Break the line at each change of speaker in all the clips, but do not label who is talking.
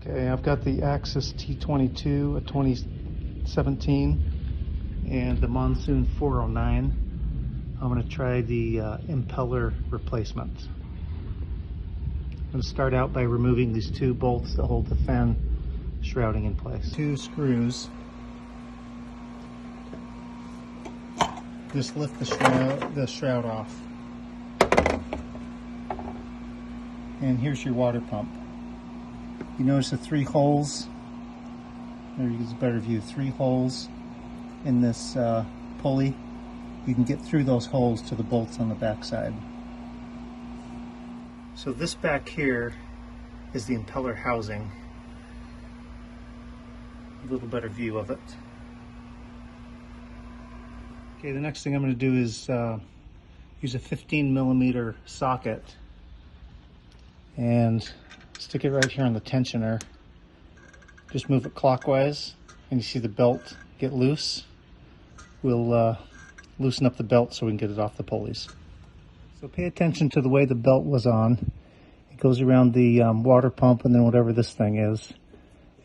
Okay, I've got the Axis T22, a 2017, and the Monsoon 409. I'm going to try the impeller replacement. I'm going to start out by removing these two bolts that hold the fan shrouding in place. Two screws. Just lift the shroud off. And here's your water pump. You notice the three holes, there you get a better view, three holes in this pulley. You can get through those holes to the bolts on the back side. So this back here is the impeller housing. A little better view of it. Okay, the next thing I'm going to do is use a 15mm socket and stick it right here on the tensioner. Just move it clockwise and you see the belt get loose. We'll loosen up the belt so we can get it off the pulleys. So pay attention to the way the belt was on. It goes around the water pump and then whatever this thing is.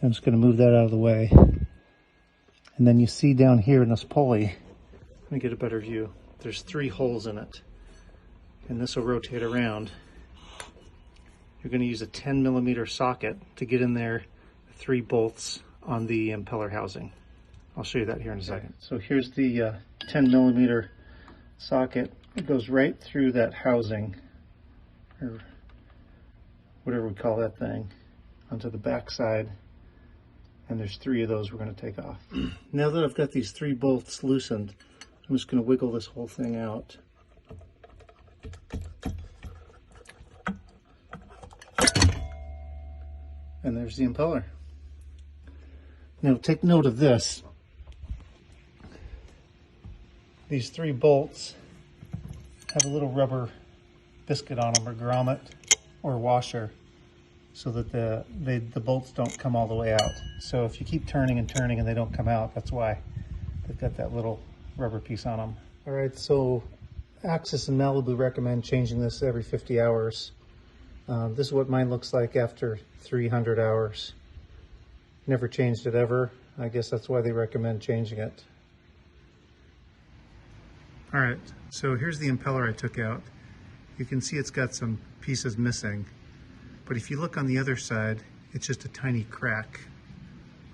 I'm just going to move that out of the way. And then you see down here in this pulley, let me get a better view. There's three holes in it. And this will rotate around. You're going to use a 10mm socket to get in there, three bolts on the impeller housing. I'll show you that here in a second. So here's the 10mm socket. It goes right through that housing, or whatever we call that thing, onto the back side. And there's three of those we're going to take off. Now that I've got these three bolts loosened, I'm just going to wiggle this whole thing out. And there's the impeller. Now take note of this. These three bolts have a little rubber biscuit on them, or grommet, or washer, so that the bolts don't come all the way out. So if you keep turning and turning and they don't come out, that's why they've got that little rubber piece on them. All right, so Axis and Malibu recommend changing this every 50 hours. This is what mine looks like after 300 hours. Never changed it ever. I guess that's why they recommend changing it. All right, so here's the impeller I took out. You can see it's got some pieces missing, but if you look on the other side, it's just a tiny crack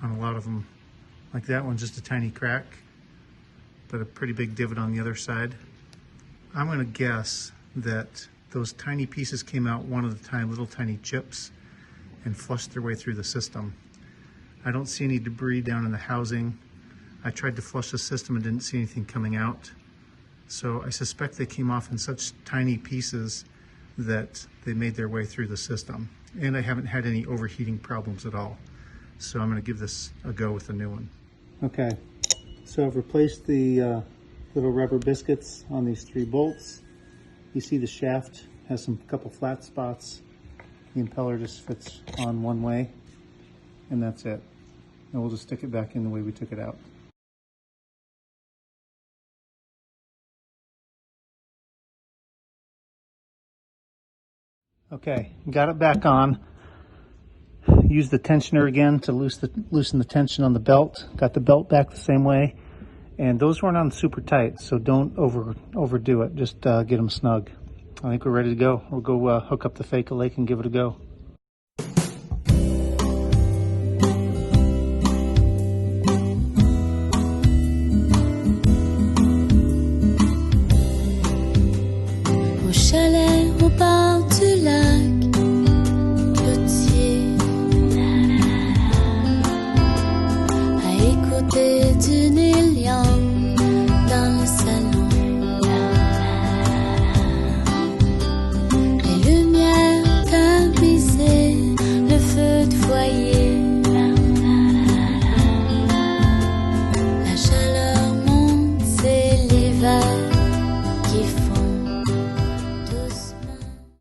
on a lot of them. Like that one, just a tiny crack, but a pretty big divot on the other side. I'm gonna guess that those tiny pieces came out one at a time, little tiny chips, and flushed their way through the system. I don't see any debris down in the housing. I tried to flush the system and didn't see anything coming out. So I suspect they came off in such tiny pieces that they made their way through the system. And I haven't had any overheating problems at all. So I'm gonna give this a go with a new one. Okay, so I've replaced the little rubber biscuits on these three bolts. You see the shaft has some couple flat spots. The impeller just fits on one way, and that's it. And we'll just stick it back in the way we took it out. Okay, got it back on. Use the tensioner again to loosen the tension on the belt. Got the belt back the same way. And those weren't on super tight, so don't overdo it. Just get them snug. I think we're ready to go. We'll go hook up the fake lake and give it a go.
Au chalet au bord du lac, cloutier, à écouter du Neil Young.